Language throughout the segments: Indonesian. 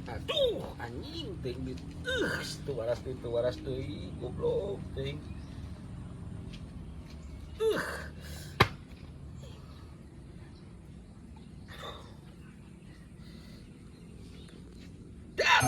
Aduh, anjing teuing dit. Itu waras deui, goblok teuing. Dar.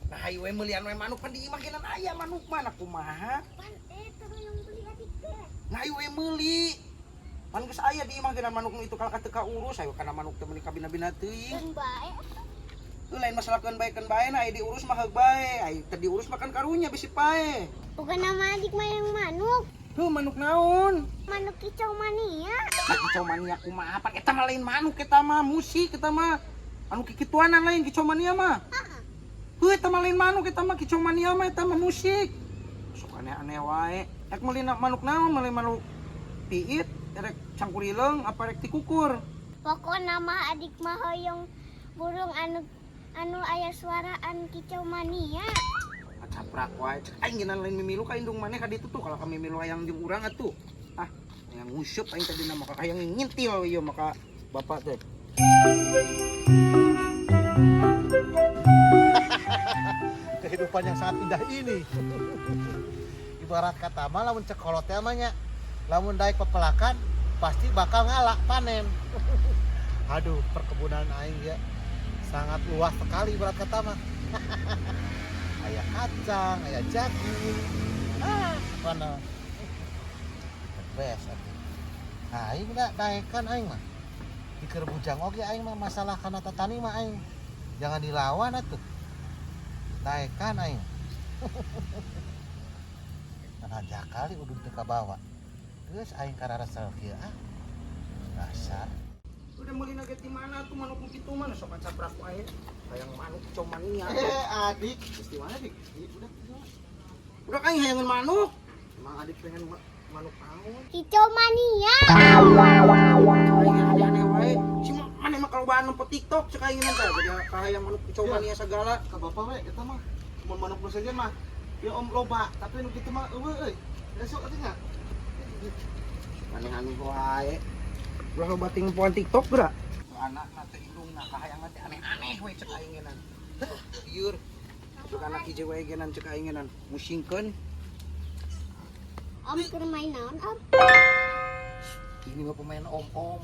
Nah, ayo we meuli anu manuk pan di imah genan aya manuk mana kumaha? Pan eta yang beli adik teh. Nah, ayo we meuli. Pan geus aya di imah genan manuk nu itu kalaka teu kaurus, ayo kana manuk teh meuni kabina-bina teuing. Dan bae. Lain masalah keun bae nah aya diurus mah heug bae, aya teu diurus makan karunya bisi pae. Bukan nama adik mah yang manuk. Heuh manuk naon? Manuk kicau mania. Kicau mania kumaha? Pan eta mah lain manuk eta mah musik eta mah. Anu kikituanan lain kicau mania mah. Heuh eta mah lain manuk eta mah kicau mania mah eta mah musik. Sok aneh-aneh wae. Rek meuli manuk naon? Meuli manuk piit, rek cangkurileung apa rek tikukur? Pokok nama adik mah hoyong burung anu aya suaraan kicau mania. Caprak wae cek aing genan lain mimilu ka indung maneh ka ditu tuh kalau ka mimilu hayang jeung urang atuh. Ah, yang ngusyup aing tadi na maka hayang ngintil ieu maka bapak teh. Kehidupan yang sangat indah ini. Ibarat kata mah lamun cekolot teh mah nya lamun daek pepelakan pasti bakal ngalak panen. Aduh, perkebunan aing ya sangat luas sekali ibarat kata mah. Aya kacang, aya jagung. Mana? Bes atuh. Aing enggak daekan aing mah. Dikeur bujang oge aing mah masalah kana tatani mah aing. Jangan dilawan atuh. Daekan aing. Karena jakali udun teu kabawa. Geus aing kararasal kieu ah. Dasar. Udah meuli na di mana tuh manuk kitu mah sok caprak wae. Hayang manuk kicau mania. Adik, di mana dik? Udah kan hayangan manuk. Emang adik pengen manuk naon? Kicau mania. Aneh wae. Si maneh mah kalobaan nempo TikTok cek aing teh jadi kahayang manuk kicau mania segala. Ka bapak we eta mah mun manuk nu sejen mah ya om loba, tapi nu kitu mah eueuh euy. Besok atuh nya. Maneh anu wae. Ulah loba ting poan TikTok geura. Anak teh indungna kahayang teh aneh-aneh we cek aing genan. Lieur. Cek anak hiji wae genan cek aing genan musingkeun. Om keur main naon, Om? Ini mah pemain om-om.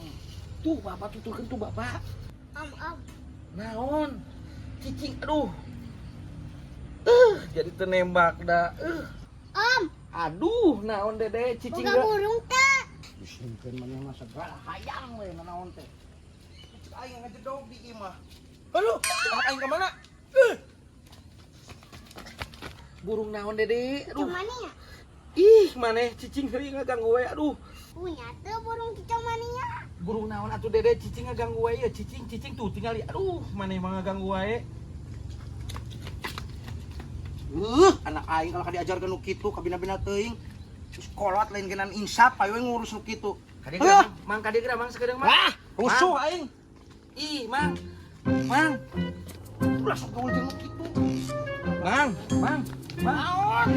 Tuh bapak tutulkeun tuh bapak. Om. Naon? Cicing aduh. Jadi teu nembak da. Om, Aduh, naon dede cicing boga burung teh. Musingkeun maneh mah segala hayang we naon teh. Cek aing ngajedog di imah. Halo, anak aing ka mana? Burung naon dede? Kicau Aduh. mania. Ih, maneh cicing heuri ngaganggu we. Aduh. Punya teh burung kicau mania. Burung naon atuh dede cicing ngaganggu we ya cicing tuh tinggal aduh maneh mah ngaganggu wae. Anak aing kalau diajarkeun nu kitu kabina-bina teuing. Terus kolot lain genan insap ayo ngurus nu kitu. Kadegeura mang kadegeura mang sakedeung mang. Ah, rusuh aing. Ih, Mang. Ulah sok gaul jeung nu kitu. Mang. Naon?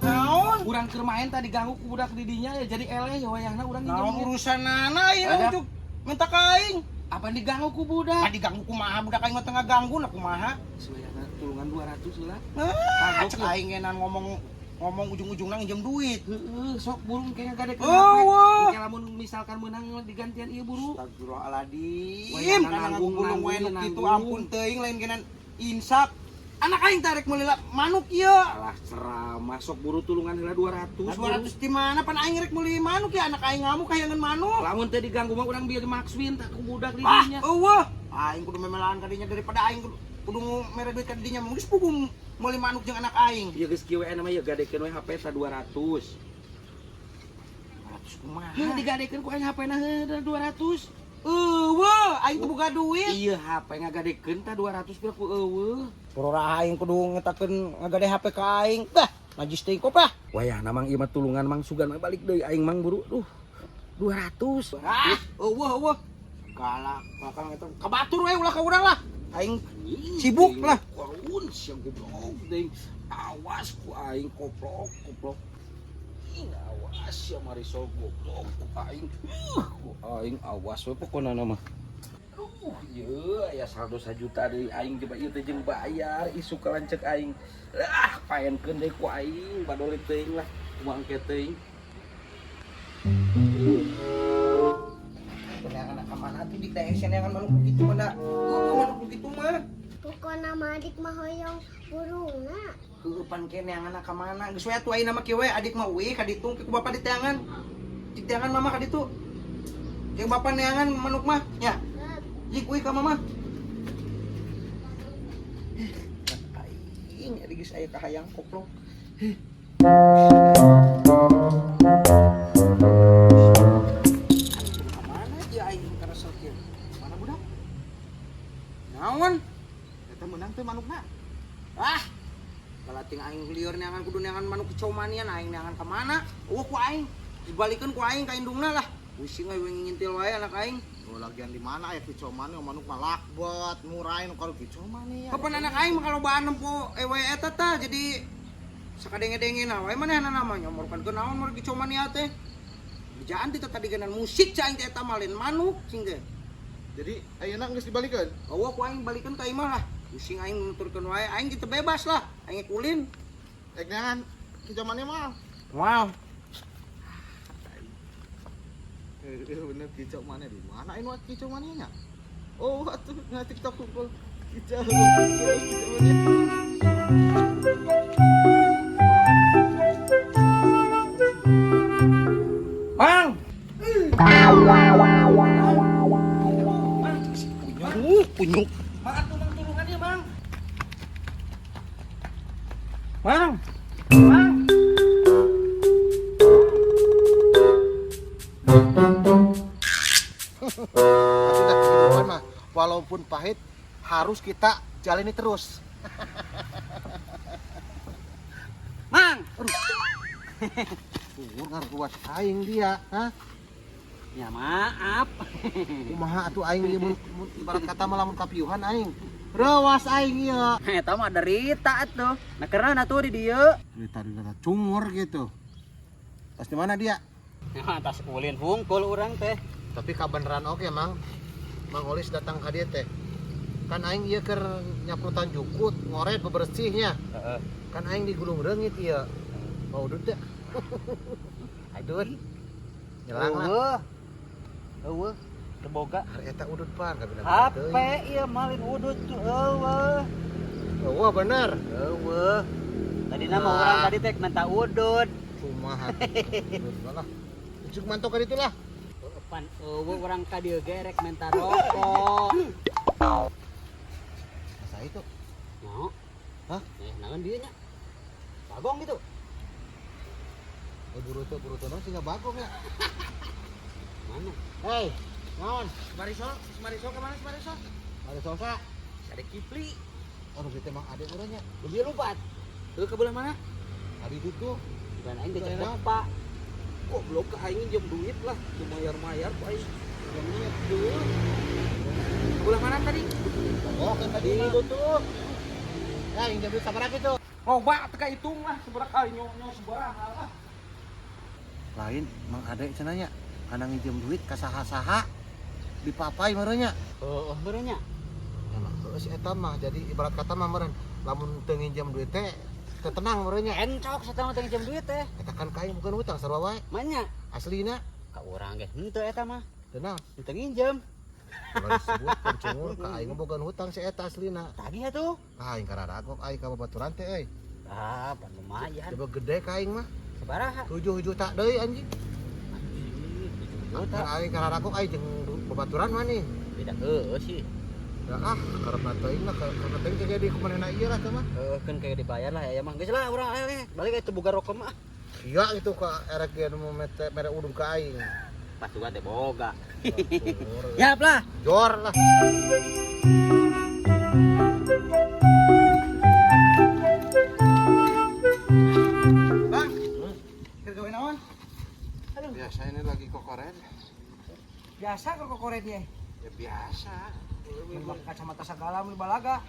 Naon? Urang keur main tadi ganggu ku budak di dinya ya jadi eleh ya wayahna urang Naon jeung urusanana ieu Ada. ujuk minta ka aing. apa diganggu ku budak. Ah diganggu kumaha budak aing mah teu ngaganggu na kumaha. Sebayana tulungan 200 heula. Ah, cek aing ngenan ngomong ujung-ujungna nginjem duit. Heeh, sok burung kayak ngadekeun Oh, HP. wah. Engke lamun misalkan menang digantian ieu buru. Astagfirullahaladzim. Wayahna Kana nanggung, ngagulung wae nu nanggung, kitu nanggung. ampun teuing lain genan insap. Anak aing tarik meuli manuk ieu. Alah ceramah sok buru tulungan heula 200. Nah, 200 di mana pan aing rek meuli manuk ya anak aing ngamuk kayangan manuk. Lamun teh diganggu mah urang bieu dimakswin tak ku budak di Ah, dinya. eueuh. Aing kudu memelaan kadinya daripada aing kudu mere duit ka dinya mah geus puguh meuli manuk jeung anak aing. Ieu geus kieu we mah ya gadekeun we HP ta 200. 200 kumaha? Heuh digadekeun ku aing HP-na heuh 200. Eueuh, aing teu boga duit. Iya HP ngagadekeun ta 200 pira ku eueuh. Purora aing kudu ngetakeun ngagade HP ka aing. Dah, najis teuing kopah. Wayahna mang ieu mah tulungan mang sugan mah balik deui aing mang buru. Duh. 200. Ah, eueuh. Galak, bakal eta kabatur we ulah ka urang lah. Aing sibuk lah. Kaun siang goblok deui. Awas ku aing koplok. Ing awas ya Marisol goblok ku aing. Ku aing awas we pokona mah. Aduh, ye aya saldo 1 juta deui aing coba ieu teh jeung bayar isu kalancek aing. Paenkeun deui ku aing badolit teuing lah uang ke teuing. Kenangan kemana tuh di TSN yang manuk begitu mana? Manuk begitu mah. Pokona mah adik mah hoyong burungna. Keupan kene yang anak kemana? Geus we atuh aing nama kieu we adik mah euy ka ditu ku bapak di teangan. Di teangan mama ka ditu. Jeung bapak neangan manuk mah nya. Jik euy ka mama. Aing adi geus aya kahayang koplok. Mana dia aing karasa kieu? Mana budak? Naon? Eta meunang teh manukna. Balating aing lieur neangan kudu neangan manuk kecomanian aing neangan ka mana? Eueuh ku aing. Dibalikeun ku aing ka indungna lah. Pusing we ngintil wae anak aing. Oh, lagian di mana ya kicomani manuk mah lakbet, murahin kalau kicomani ya. Kapan anak aing mah kalobaan nempo ewe eta tah jadi sakadenge-dengena wae manehna namanya morkan ke naon mor kicomania teh. Bijaan ti tadi genan musik ca aing teh eta mah lain manuk cing teh. Jadi ayeuna geus dibalikeun. Eueuh ku aing balikeun ka imah lah. Pusing aing nuturkeun wae aing kitu bebas lah. Aing kulin. Rek neangan kicomani mah. Wow. Bener kicomani di mana ini kicomaninya? Oh, atuh na TikTok kumpul kicomani. Bang. Punyuk. Makan tulang tulungan dia, Bang. Bang. Bang. Sudah kehidupan mah walaupun pahit harus kita jalani terus. Bang. Ngar kuat aing dia, ha? Ya maaf. Kumaha atuh aing ieu mun ibarat kata mah lamun kapiuhan aing. Rewas aing ieu. Eta mah derita atuh. Nah karena atuh di dieu. Cerita cungur gitu. Tas di mana dia? Nah, tas ulin hungkul urang teh. Tapi kabeneran oke Mang. Mang Olis datang ka dieu teh. Kan aing ieu keur nyaprutan jukut, ngoret bebersihnya. Heeh. Kan aing di Gunung Reungit ieu. Mau udut teh. Udut. Nyelang lah. Eueuh, keboga. Hari eta udut pan kabina. HP ieu malin udut tuh eueuh. Wah bener. Eueuh. Tadi nama orang tadi teh minta udut. Kumaha. Udut lah. Ujuk mantok ka ditu lah. Pan eueuh urang ka dieu ge rek minta rokok. Masa itu? Nyaho? Hah? Naon dieu nya? Bagong gitu. Buru-buru naon sih bagong ya? Mana? Hei, naon? Marisol ke mana Marisol? Ada salsa. Ada Kipli. Aduh, kita emang adek urangnya. Lebih lupa. Lu ke belah mana? Adi itu. Dan aing dicek bapak. Kok belum ke aing jam duit lah, mayar ku aing. Jam niat deuh. Belah mana tadi? Oh, kan tadi itu tuh. Ya, yang jadi sabaraha gitu. Loba teh ka hitung lah, sabaraha kali nyong sabaraha lah. Lain mang adek cenanya. Kana nginjem duit ka saha-saha dipapai merenya. Heeh, beurenya. Emang geus eta mah jadi ibarat kata mah meureun lamun teu nginjem duit teh teu tenang merenya. Encok satana teh jam duit teh. Eta kan kain bukan hutang sarua wae. Manya Aslina ka urang ge henteu eta mah. tenang. Henteu nginjem. Kalau disebut pencungur ka aing bogan hutang si eta aslina. Tagih atuh. Aing kararagok aing ka babaturan teh euy. Ah, pan lumayan. Coba gede ka aing mah. Sabaraha? 7 juta deui anjing. Juta. Aing kararagok aing jeung babaturan mah nih. Beda heueuh sih. Ya karena teuing mah karena teuing jadi kumanehna ieu lah teh mah. Kan kayak dibayar lah ya mah. Geus lah urang balik itu boga rokok mah. Iya gitu ka erek dia nu mere udung ka aing. Pas juga teh boga. Ya, Yap lah. jor lah. Bang. Keur gawe naon? Biasa ini lagi kokoren. Biasa kok kokoret dia. Ya biasa. Pakai kacamata segala mun balaga.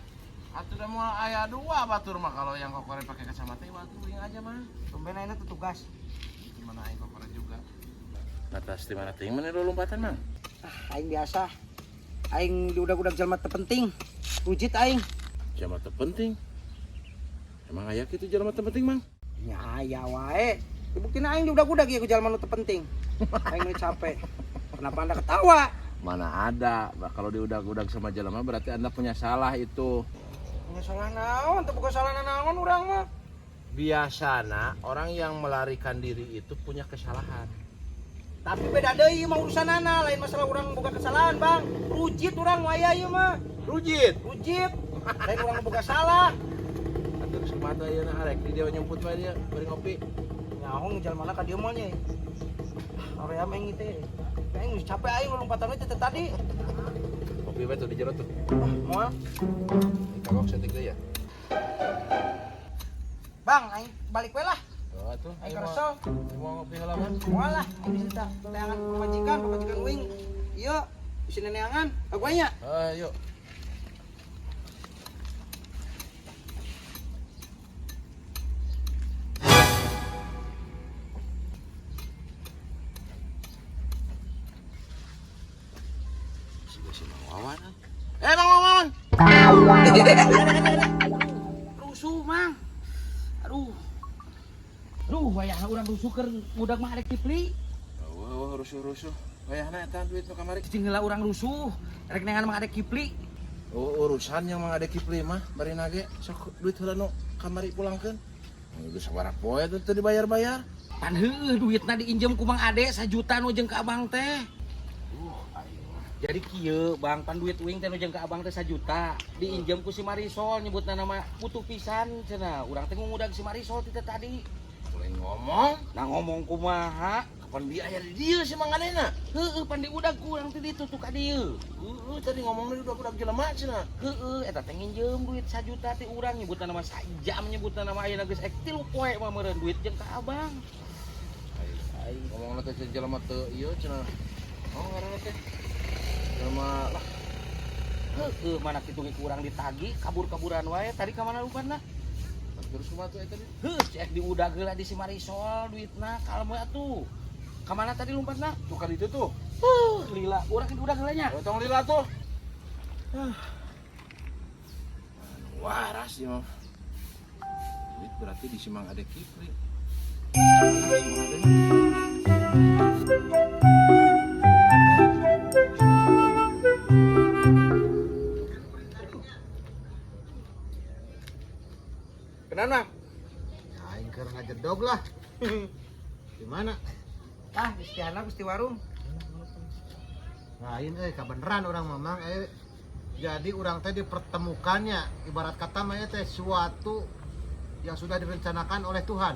Atuh udah mau ayah dua batur mah kalau yang kokore pakai kacamata batur uring aja mah. Tumben ayeuna tuh tugas. Gimana aing kokore juga. Atas di mana ting mana lompatan mang? Aing biasa. Aing di udah jalma terpenting. Rujit aing. Jamat terpenting. Emang ayah gitu jalan terpenting mang? Ya aya wae. Buktina aing di udah ya ku jalma nu terpenting. Aing nu capek. Kenapa Anda ketawa? Mana ada? Bah, kalau diudag-udag sama jelema berarti Anda punya salah itu. Punya salah naon? Teu bukan salah naon urang mah. Biasana orang yang melarikan diri itu punya kesalahan. Tapi beda deui mah urusanana, lain masalah urang boga kesalahan, Bang. Rujit urang waya ieu mah. Rujit. Rujit. Lain urang boga salah. Atur semata ieu na arek di dia nyumput bae dia bari ngopi. Nyaho ngejalmana ka dieu mah nya. Area mah teh. Aing geus capek aing lompatan we teh tadi. Kopi bae tuh di jero tuh. Moal. Kagok setik deui ya. Bang, aing balik we lah. Oh atuh Aing keresel. mau ngopi heula mah. Moal lah, aing bisa teangan pemajikan uing. Ieu, bisi neneangan. Ka nya. Yuk. Si Mang Wawan. Mang Wawan. Rusuh, Mang. Aduh. Aduh, wayahna urang rusuh keur budak mah arek Kipli. Wah, rusuh-rusuh. Wayahna eta duit nu kamari. Cing heula urang rusuh. Arek neangan mah arek Kipli. Oh, urusan yang Mang Ade Kipli mah bari nage sok duit heula nu kamari pulangkeun. Geus sabaraha poe teu dibayar-bayar. Pan heueuh duitna diinjem ku Mang Ade 1 juta nu jeung ka abang teh. Jadi kieu Bang, pan duit uing teh nu jeung ka abang teh 1 juta. Diinjem ku si Marisol nyebutna nama butuh pisan cenah. Urang teh ngudag si Marisol teh tadi. Mulai ngomong, Nah ngomong kumaha? kapan biaya di dieu si Mang Adena? Heueuh pan diudag ku urang teh ditu tuh ka dieu. Tadi ngomongnya udah jelema cenah. Heueuh eta teh nginjem duit 1 juta teh urang nyebutna nama sajam nyebutna nama ayeuna geus ek 3 poe mah meureun duit jeung ka abang. Ngomongna teh jelema teu ieu cenah. Oh, ngaranna teh. Jelema lah. Heueuh mana kitu ge kurang ditagi kabur-kaburan wae tadi ka mana lupana? Terus kumaha tuh eta tadi? Heuh cek diudag heula di si Marisol duitna kalem we atuh. Ka mana tadi lompatna? Tuh kan itu tuh. Lila urang diudag heula nya. Tong lila tuh. Waras ya. Duit berarti di si Mang Ade Kipli. Kenapa? Aing keur ngajedog lah. Di mana? Ah, istiana Gusti Warung. Lain kabeneran orang mamang jadi orang teh dipertemukannya ibarat kata mah teh suatu yang sudah direncanakan oleh Tuhan.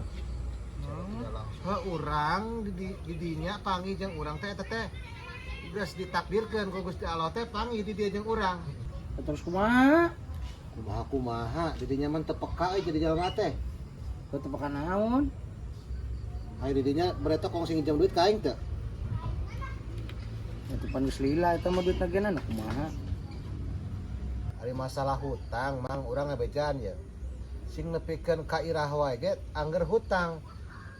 Urang di dinya panggil jeung urang teh eta teh geus ditakdirkeun ku Gusti Allah teh panggil di dieu jeung urang. Terus kumaha? Kumaha di dinya mah teu peka jadi jalma teh. Teu peka naon? Ai di dinya bereta kongsi nginjem duit ka aing teh. Eta pan geus lila eta mah duitna geuna kumaha? Ari masalah hutang mang urang ngabejan ya. Sing nepikeun ka irah wae ge angger hutang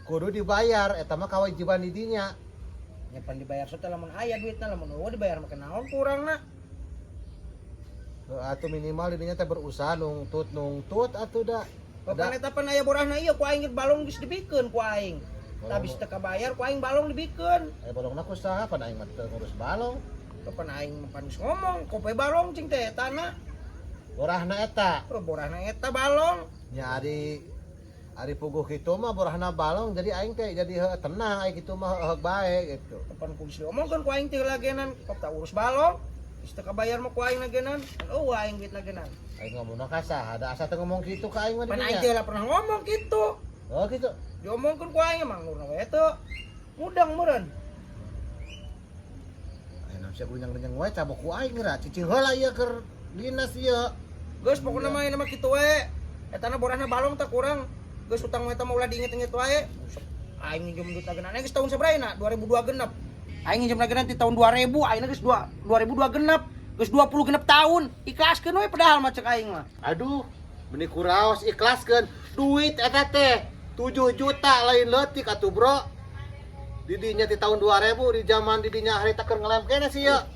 kudu dibayar eta mah kewajiban di dinya. Nya pan dibayar sote lamun aya duitna lamun eueuh dibayar mah kenaon ku urangna? Atuh minimal di dinya teh berusaha nungtut atuh da. Papan eta pan aya borahna ieu ku aing balong geus dibikeun ku aing. Habis teu kabayar ku aing balong dibikeun. Aya balongna ku saha pan aing mah teu ngurus balong. Kapan aing pan geus ngomong kope balong cing teh etana. Borahna eta. Borahna eta balong. Nya ari puguh kitu mah borahna balong jadi aing teh jadi tenang aing kitu mah heug bae gitu. Kapan ku geus diomongkeun ku aing teh lagenan kok tak urus balong. Geus teu kabayar mah ku aing lagenan. Oh aing duit lagenan. Aing ngomongna ka saha? Ada asa teh ngomong kitu ka aing mah di Pan dinya. aing teh lah pernah ngomong gitu. Oh gitu. Diomongkeun ku aing emang nurna we teu. Mudang meureun. Ayeuna sia gunyang-gunyang wae cabok ku aing geura cicing heula ieu keur dinas ieu. Geus pokona mah ieu mah kitu we. Etana borahna balong teh kurang. Geus utang we teh mah ulah diinget-inget wae. Aing nginjem duit lagenan geus tahun sabaraha 2002 genep. Aing nginjem lagenan ti tahun 2000, ayeuna geus 2002 genep. Geus 20 genep tahun. Ikhlaskeun we padahal mah cek aing mah. Aduh, meni kuraos ikhlaskeun. Duit eta teh 7 juta lain leutik atuh, Bro. Didinya di tahun 2000 di zaman didinya harita keur ngelem kene sih ya.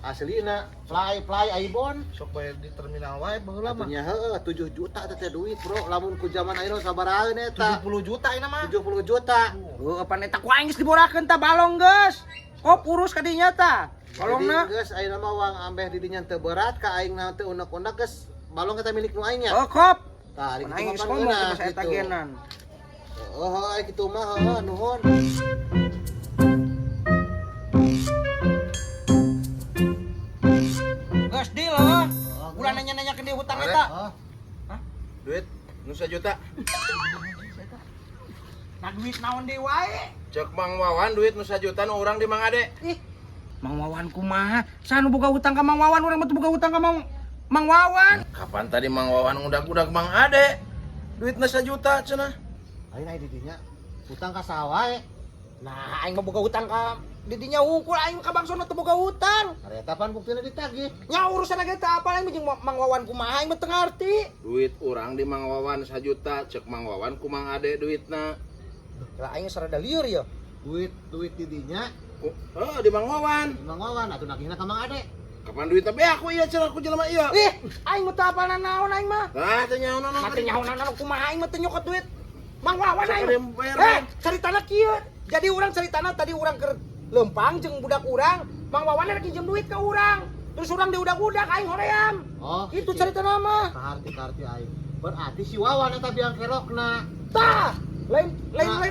Aslina fly Aibon Sok bayar di terminal wae baheula mah. atunya heueuh 7 juta eta teh duit, Bro. Lamun ku zaman ayeuna sabaraeun eta. 70 juta ini mah. 70 juta. Heuh pan eta ku aing geus diborakeun tah balong geus. Kop urus ka dinya tah. Balongna. Geus ayeuna mah uang ambeh didinya teu berat ka aing na teu unek-unek geus balong eta milik nu aing nya. Oh kop. Tah, Pan aing geus ngomong ke pas eta genan. Oh, ai kitu mah nuhun. Geus deal heuh. Ulah nanya-nanya ke dia hutang eta. Duit nu 1 juta. Nah duit naon deui wae? Cek Mang Wawan duit nu 1 juta nu urang di Mang Ade. Ih, Mang Wawan kumaha? Sanu boga hutang ka Mang Wawan, urang mah teu boga hutang ka Mang Wawan. Kapan tadi Mang Wawan ngudak-ngudak Mang Ade? Duitna 1 juta cenah. Aing ai didinya utang ka sawae. Nah, aing mah boga hutang ka didinya hungkul, aing ka bangsona teu boga hutang. Areta pan buktina ditagih. Nya urusan ge teh apa aing jeung Mang Wawan kumaha aing mah teu ngarti. Duit urang di Mang Wawan 1 juta, cek Mang Wawan ku Mang Ade duitna. Lah aing sarada lieur ya. Duit didinya Oh, di Mang Wawan. Mang Wawan atuh nagihna ka Mang Ade. Kapan duitna be aku ieu cenah ku jelema ieu. Ih, aing mah teu apalna naon aing mah. Tah teh nyahonan. Mati nyahonan kumaha aing mah teu nyokot duit. Mang Wawan Sok aing. ada yang bayar, caritana kieu. Jadi urang caritana tadi urang keur lempang jeung budak urang, Mang Wawan rek pinjem duit ka urang. Terus urang diudak-udak aing hoream. Oh, Itu caritana mah. kaharti aing. Berarti si Wawan eta biang kerokna. Tah, lain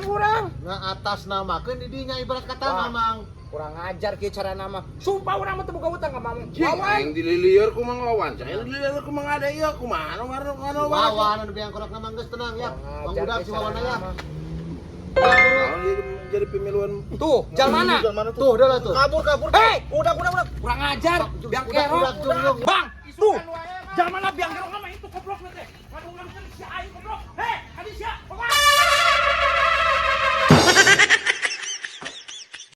urang. Nga atas namakeun didinya ibarat kata Wah. Mamang. Kurang ajar kieu carana mah. Sumpah urang mah teu boga hutang ka Mang Wawan Wawan. dililieur ku Mang Wawan. Saya dililieur ku Mang Ade ieu kumaha nu ngaran Si Wawan anu biang kerokna mah geus tenang ya. Kurang ajar Mangbudak kieu si Wawan carana aya. mah. jadi pemiluan. Tuh, jal mana? Tuh, udah lah tuh. Kabur. Hei, udah. Kurang ajar. Biang kerok. Udah. Bang, tuh. Jal mana biang kerok mah itu goblok teh. Waduh urang teh si aing goblok.